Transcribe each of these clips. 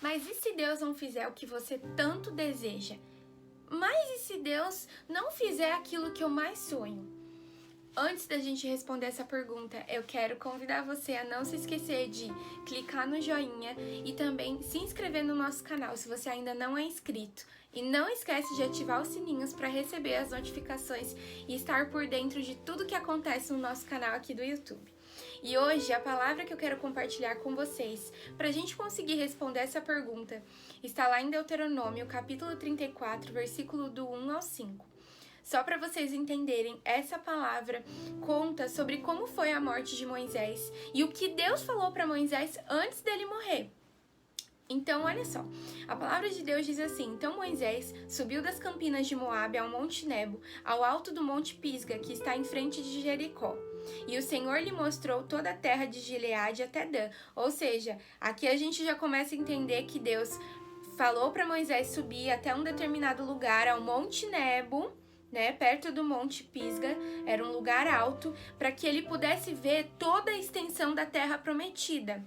Mas e se Deus não fizer o que você tanto deseja? Mas e se Deus não fizer aquilo que eu mais sonho? Antes da gente responder essa pergunta, eu quero convidar você a não se esquecer de clicar no joinha e também se inscrever no nosso canal se você ainda não é inscrito. E não esquece de ativar os sininhos para receber as notificações e estar por dentro de tudo que acontece no nosso canal aqui do YouTube. E hoje a palavra que eu quero compartilhar com vocês, para a gente conseguir responder essa pergunta, está lá em Deuteronômio, capítulo 34, versículo do 1 ao 5. Só para vocês entenderem, essa palavra conta sobre como foi a morte de Moisés e o que Deus falou para Moisés antes dele morrer. Então, olha só, a palavra de Deus diz assim: então Moisés subiu das campinas de Moabe ao Monte Nebo, ao alto do Monte Pisga, que está em frente de Jericó. E o Senhor lhe mostrou toda a terra de Gileade até Dan. Ou seja, aqui a gente já começa a entender que Deus falou para Moisés subir até um determinado lugar, ao Monte Nebo, perto do Monte Pisga, era um lugar alto, para que ele pudesse ver toda a extensão da terra prometida.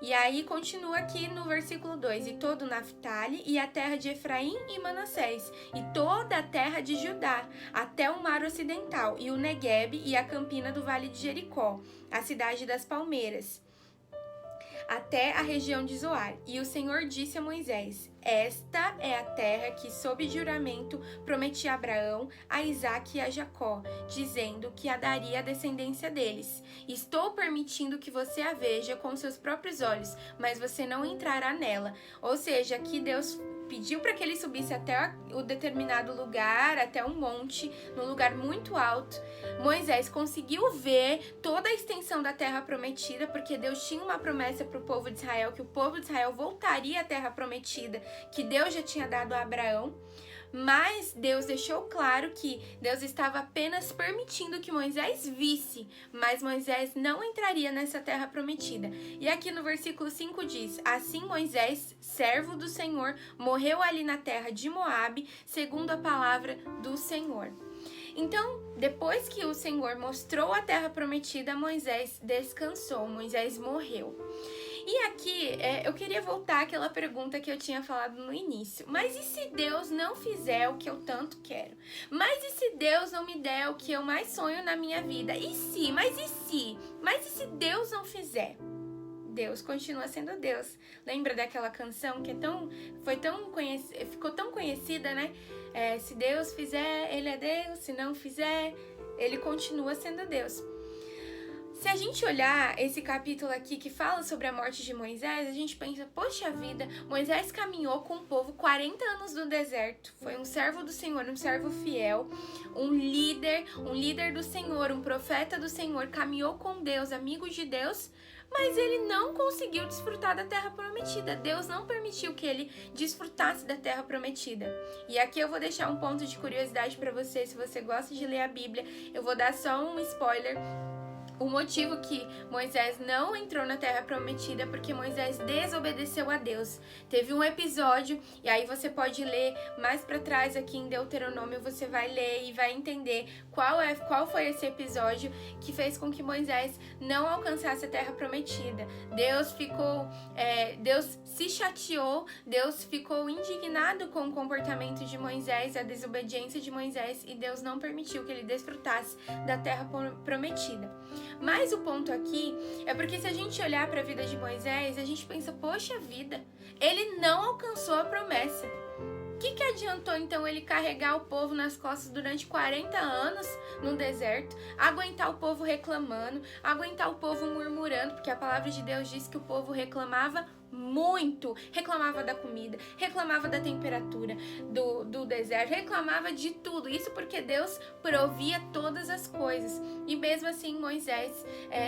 E aí continua aqui no versículo 2, e todo Naftali, e a terra de Efraim e Manassés, e toda a terra de Judá, até o mar ocidental, e o Neguebe e a campina do vale de Jericó, a cidade das palmeiras, até a região de Zoar. E o Senhor disse a Moisés: esta é a terra que, sob juramento, prometi a Abraão, a Isaque e a Jacó, dizendo que a daria à descendência deles. Estou permitindo que você a veja com seus próprios olhos, mas você não entrará nela. Ou seja, aqui Deus pediu para que ele subisse até o determinado lugar, até um monte, num lugar muito alto. Moisés conseguiu ver toda a extensão da terra prometida, porque Deus tinha uma promessa para o povo de Israel, que o povo de Israel voltaria à terra prometida, que Deus já tinha dado a Abraão. Mas Deus deixou claro que Deus estava apenas permitindo que Moisés visse, mas Moisés não entraria nessa terra prometida. E aqui no versículo 5 diz: assim Moisés, servo do Senhor, morreu ali na terra de Moabe, segundo a palavra do Senhor. Então, depois que o Senhor mostrou a terra prometida, Moisés descansou, Moisés morreu. E aqui, eu queria voltar àquela pergunta que eu tinha falado no início. Mas e se Deus não fizer o que eu tanto quero? Mas e se Deus não me der o que eu mais sonho na minha vida? E se? Mas e se? Mas e se Deus não fizer? Deus continua sendo Deus. Lembra daquela canção que ficou tão conhecida, né? Se Deus fizer, Ele é Deus. Se não fizer, Ele continua sendo Deus. Se a gente olhar esse capítulo aqui que fala sobre a morte de Moisés, a gente pensa, poxa vida, Moisés caminhou com o povo 40 anos no deserto, foi um servo do Senhor, um servo fiel, um líder do Senhor, um profeta do Senhor, caminhou com Deus, amigo de Deus, mas ele não conseguiu desfrutar da terra prometida. Deus não permitiu que ele desfrutasse da terra prometida. E aqui eu vou deixar um ponto de curiosidade para você, se você gosta de ler a Bíblia, eu vou dar só um spoiler. O motivo que Moisés não entrou na terra prometida é porque Moisés desobedeceu a Deus. Teve um episódio, e aí você pode ler mais para trás aqui em Deuteronômio, você vai ler e vai entender qual foi esse episódio que fez com que Moisés não alcançasse a terra prometida. Deus se chateou, Deus ficou indignado com o comportamento de Moisés, a desobediência de Moisés, e Deus não permitiu que ele desfrutasse da terra prometida. Mas o ponto aqui é porque se a gente olhar para a vida de Moisés, a gente pensa, poxa vida, ele não alcançou a promessa. O que adiantou então ele carregar o povo nas costas durante 40 anos no deserto, aguentar o povo reclamando, aguentar o povo murmurando, porque a palavra de Deus diz que o povo reclamava muito, reclamava da comida, reclamava da temperatura do deserto, reclamava de tudo, isso porque Deus provia todas as coisas, e mesmo assim Moisés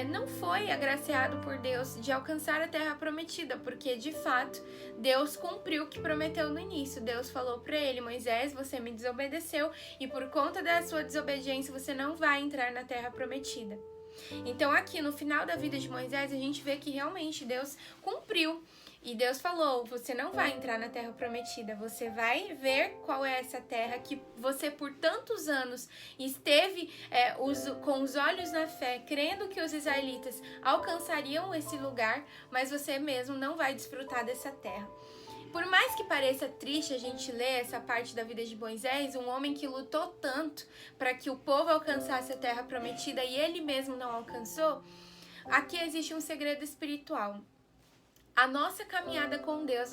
não foi agraciado por Deus de alcançar a terra prometida, porque de fato Deus cumpriu o que prometeu no início. Deus falou para ele: Moisés, você me desobedeceu, e por conta da sua desobediência você não vai entrar na terra prometida. Então aqui no final da vida de Moisés a gente vê que realmente Deus cumpriu E Deus falou, você não vai entrar na terra prometida, você vai ver qual é essa terra que você por tantos anos esteve com os olhos na fé, crendo que os israelitas alcançariam esse lugar, mas você mesmo não vai desfrutar dessa terra. Por mais que pareça triste a gente ler essa parte da vida de Moisés, um homem que lutou tanto para que o povo alcançasse a terra prometida e ele mesmo não alcançou, aqui existe um segredo espiritual. A nossa caminhada com Deus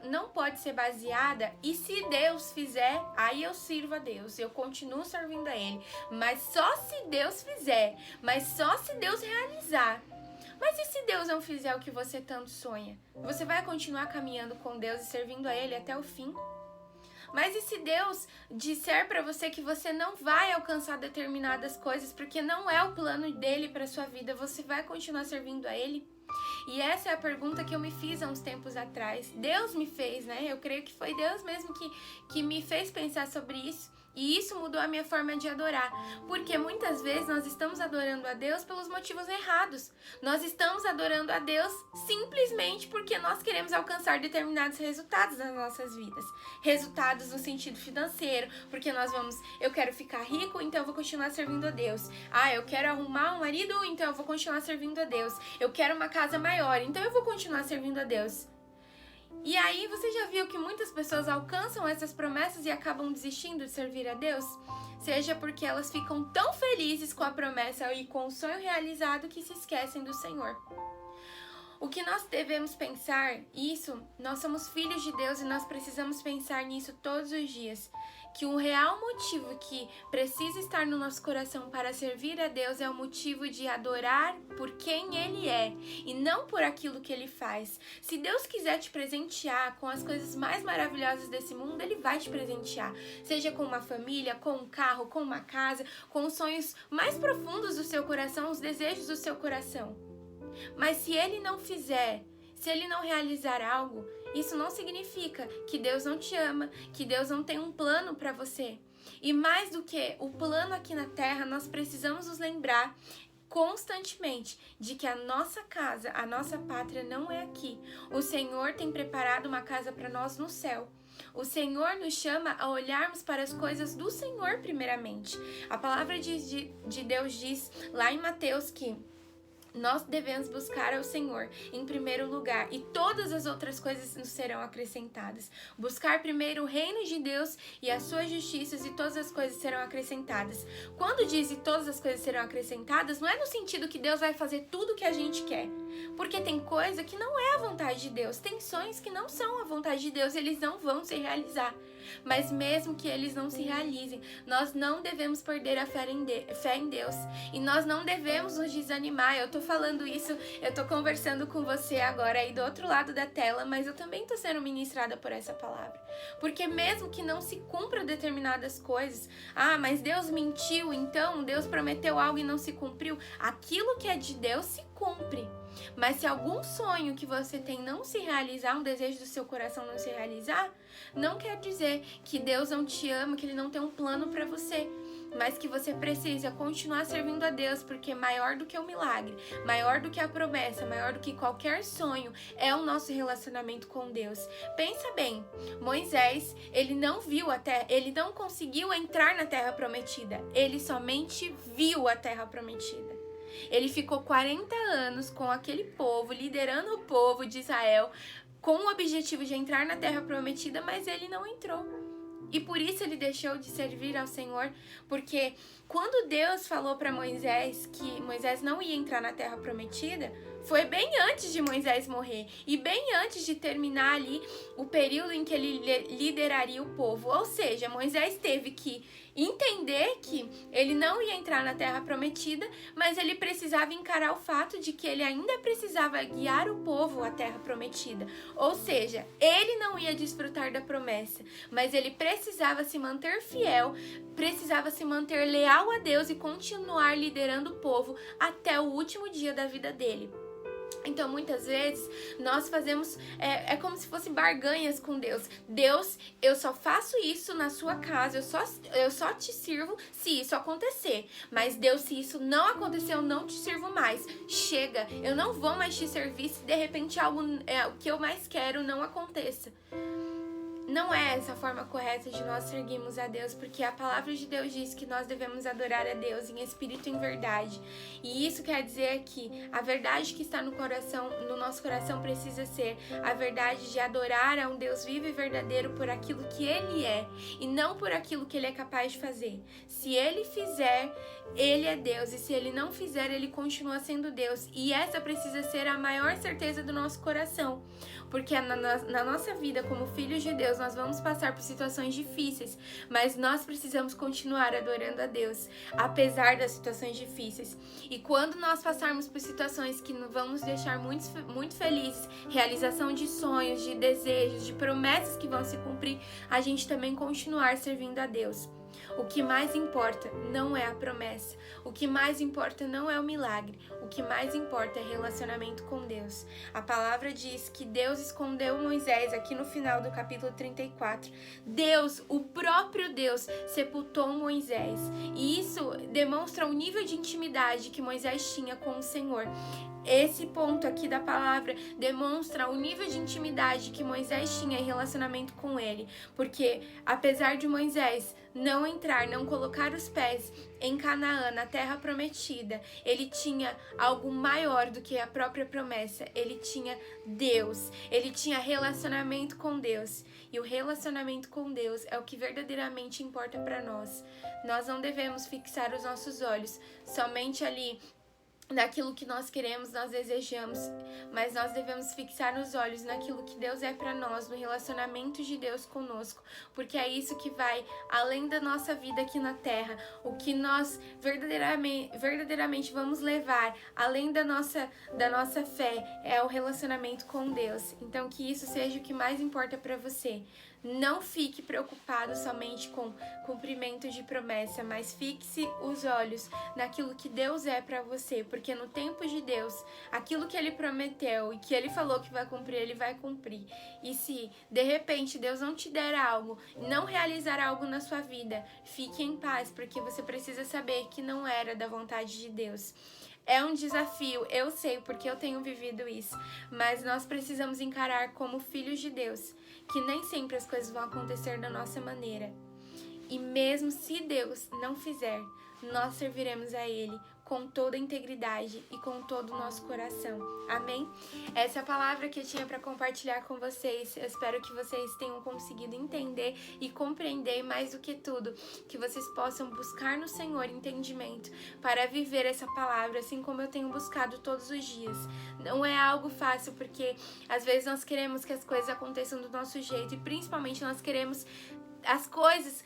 não pode ser baseada e se Deus fizer, aí eu sirvo a Deus, eu continuo servindo a Ele. Mas só se Deus fizer, mas só se Deus realizar. Mas e se Deus não fizer o que você tanto sonha? Você vai continuar caminhando com Deus e servindo a Ele até o fim? Mas e se Deus disser para você que você não vai alcançar determinadas coisas porque não é o plano dele para sua vida, você vai continuar servindo a Ele? E essa é a pergunta que eu me fiz há uns tempos atrás. Deus me fez, né? Eu creio que foi Deus mesmo que me fez pensar sobre isso. E isso mudou a minha forma de adorar. Porque muitas vezes nós estamos adorando a Deus pelos motivos errados. Nós estamos adorando a Deus simplesmente porque nós queremos alcançar determinados resultados nas nossas vidas. Resultados no sentido financeiro. Porque eu quero ficar rico, então eu vou continuar servindo a Deus. Eu quero arrumar um marido, então eu vou continuar servindo a Deus. Eu quero uma casa maior, então eu vou continuar servindo a Deus. E aí, você já viu que muitas pessoas alcançam essas promessas e acabam desistindo de servir a Deus? Seja porque elas ficam tão felizes com a promessa e com o sonho realizado que se esquecem do Senhor. O que nós devemos pensar, nós somos filhos de Deus e nós precisamos pensar nisso todos os dias. Que o real motivo que precisa estar no nosso coração para servir a Deus é o motivo de adorar por quem Ele é e não por aquilo que Ele faz. Se Deus quiser te presentear com as coisas mais maravilhosas desse mundo, Ele vai te presentear. Seja com uma família, com um carro, com uma casa, com os sonhos mais profundos do seu coração, os desejos do seu coração. Mas se Ele não fizer, se Ele não realizar algo, isso não significa que Deus não te ama, que Deus não tem um plano para você. E mais do que o plano aqui na terra, nós precisamos nos lembrar constantemente de que a nossa casa, a nossa pátria não é aqui. O Senhor tem preparado uma casa para nós no céu. O Senhor nos chama a olharmos para as coisas do Senhor primeiramente. A palavra de Deus diz lá em Mateus que nós devemos buscar ao Senhor em primeiro lugar e todas as outras coisas nos serão acrescentadas. Buscar primeiro o reino de Deus e as suas justiças e todas as coisas serão acrescentadas. Quando diz e todas as coisas serão acrescentadas, não é no sentido que Deus vai fazer tudo o que a gente quer. Porque tem coisa que não é a vontade de Deus. Tem sonhos que não são a vontade de Deus, eles não vão se realizar. Mas mesmo que eles não se realizem, nós não devemos perder a fé em Deus. E nós não devemos nos desanimar. Eu tô falando isso, eu tô conversando com você agora aí do outro lado da tela, mas eu também tô sendo ministrada por essa palavra. Porque mesmo que não se cumpra determinadas coisas, mas Deus mentiu, então Deus prometeu algo e não se cumpriu, aquilo que é de Deus se cumpre. Mas se algum sonho que você tem não se realizar, um desejo do seu coração não se realizar, não quer dizer que Deus não te ama, que Ele não tem um plano para você, mas que você precisa continuar servindo a Deus, porque maior do que o milagre, maior do que a promessa, maior do que qualquer sonho é o nosso relacionamento com Deus. Pensa bem, Moisés, ele não conseguiu entrar na terra prometida, ele somente viu a terra prometida. Ele ficou 40 anos com aquele povo, liderando o povo de Israel, com o objetivo de entrar na terra prometida, mas ele não entrou. E por isso ele deixou de servir ao Senhor, porque quando Deus falou para Moisés que Moisés não ia entrar na terra prometida, foi bem antes de Moisés morrer e bem antes de terminar ali o período em que ele lideraria o povo. Ou seja, Moisés teve que entender que ele não ia entrar na terra prometida, mas ele precisava encarar o fato de que ele ainda precisava guiar o povo à terra prometida. Ou seja, ele não ia desfrutar da promessa, mas ele precisava se manter fiel, precisava se manter leal a Deus e continuar liderando o povo até o último dia da vida dele. Então, muitas vezes, nós fazemos, é como se fossem barganhas com Deus. Deus, eu só faço isso na sua casa, eu só te sirvo se isso acontecer. Mas Deus, se isso não acontecer, eu não te sirvo mais. Chega, eu não vou mais te servir se de repente algo o que eu mais quero não aconteça. Não é essa a forma correta de nós seguirmos a Deus, porque a palavra de Deus diz que nós devemos adorar a Deus em espírito e em verdade. E isso quer dizer que a verdade que está no nosso coração precisa ser a verdade de adorar a um Deus vivo e verdadeiro por aquilo que Ele é e não por aquilo que Ele é capaz de fazer. Se Ele fizer, Ele é Deus, e se Ele não fizer, Ele continua sendo Deus. E essa precisa ser a maior certeza do nosso coração. Porque na nossa vida, como filhos de Deus, nós vamos passar por situações difíceis, mas nós precisamos continuar adorando a Deus, apesar das situações difíceis. E quando nós passarmos por situações que vão nos deixar muito, muito felizes, realização de sonhos, de desejos, de promessas que vão se cumprir, a gente também continuar servindo a Deus. O que mais importa não é a promessa, o que mais importa não é o milagre, o que mais importa é relacionamento com Deus. A palavra diz que Deus escondeu Moisés aqui no final do capítulo 34. Deus, o próprio Deus, sepultou Moisés. E isso demonstra o nível de intimidade que Moisés tinha com o Senhor. Esse ponto aqui da palavra demonstra o nível de intimidade que Moisés tinha em relacionamento com ele. Porque apesar de Moisés não colocar os pés em Canaã, na terra prometida, ele tinha algo maior do que a própria promessa. Ele tinha Deus, ele tinha relacionamento com Deus. E o relacionamento com Deus é o que verdadeiramente importa para nós. Nós não devemos fixar os nossos olhos somente ali naquilo que nós queremos, nós desejamos, mas nós devemos fixar os olhos naquilo que Deus é para nós, no relacionamento de Deus conosco, porque é isso que vai além da nossa vida aqui na terra. O que nós verdadeiramente vamos levar além da nossa fé é o relacionamento com Deus. Então, que isso seja o que mais importa para você. Não fique preocupado somente com cumprimento de promessa, mas fixe os olhos naquilo que Deus é para você, porque no tempo de Deus, aquilo que Ele prometeu e que Ele falou que vai cumprir, Ele vai cumprir. E se de repente Deus não te der algo, não realizar algo na sua vida, fique em paz, porque você precisa saber que não era da vontade de Deus. É um desafio, eu sei, porque eu tenho vivido isso, mas nós precisamos encarar como filhos de Deus, que nem sempre as coisas vão acontecer da nossa maneira. E mesmo se Deus não fizer, nós serviremos a Ele com toda a integridade e com todo o nosso coração. Amém? Essa é a palavra que eu tinha para compartilhar com vocês. Eu espero que vocês tenham conseguido entender e compreender, mais do que tudo, que vocês possam buscar no Senhor entendimento para viver essa palavra, assim como eu tenho buscado todos os dias. Não é algo fácil, porque às vezes nós queremos que as coisas aconteçam do nosso jeito, e principalmente nós queremos as coisas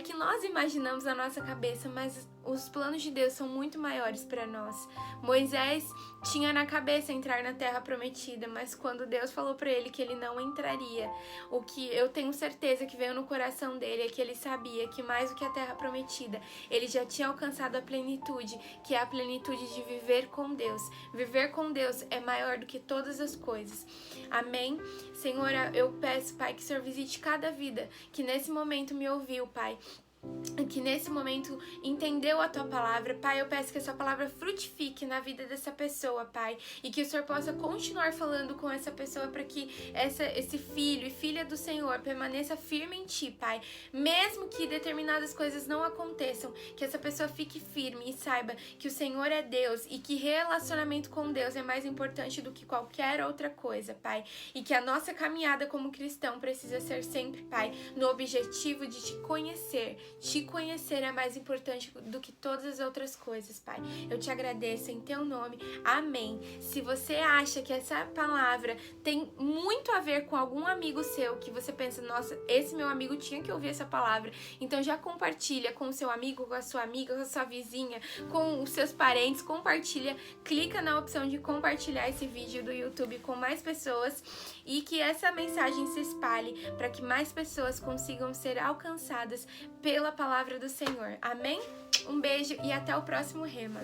que nós imaginamos na nossa cabeça, mas os planos de Deus são muito maiores para nós. Moisés tinha na cabeça entrar na terra prometida, mas quando Deus falou para ele que ele não entraria, o que eu tenho certeza que veio no coração dele é que ele sabia que mais do que a terra prometida, ele já tinha alcançado a plenitude, que é a plenitude de viver com Deus. Viver com Deus é maior do que todas as coisas. Amém? Senhor, eu peço, Pai, que o Senhor visite cada vida que nesse momento me ouviu, Pai, que nesse momento entendeu a Tua palavra. Pai, eu peço que essa palavra frutifique na vida dessa pessoa, Pai, e que o Senhor possa continuar falando com essa pessoa para que esse filho e filha do Senhor permaneça firme em Ti, Pai, mesmo que determinadas coisas não aconteçam, que essa pessoa fique firme e saiba que o Senhor é Deus e que relacionamento com Deus é mais importante do que qualquer outra coisa, Pai, e que a nossa caminhada como cristão precisa ser sempre, Pai, no objetivo de Te conhecer. Te conhecer é mais importante do que todas as outras coisas, Pai. Eu Te agradeço em Teu nome. Amém. Se você acha que essa palavra tem muito a ver com algum amigo seu, que você pensa, nossa, esse meu amigo tinha que ouvir essa palavra, então já compartilha com o seu amigo, com a sua amiga, com a sua vizinha, com os seus parentes, compartilha, clica na opção de compartilhar esse vídeo do YouTube com mais pessoas e que essa mensagem se espalhe para que mais pessoas consigam ser alcançadas pela palavra do Senhor. Amém? Um beijo e até o próximo Rema.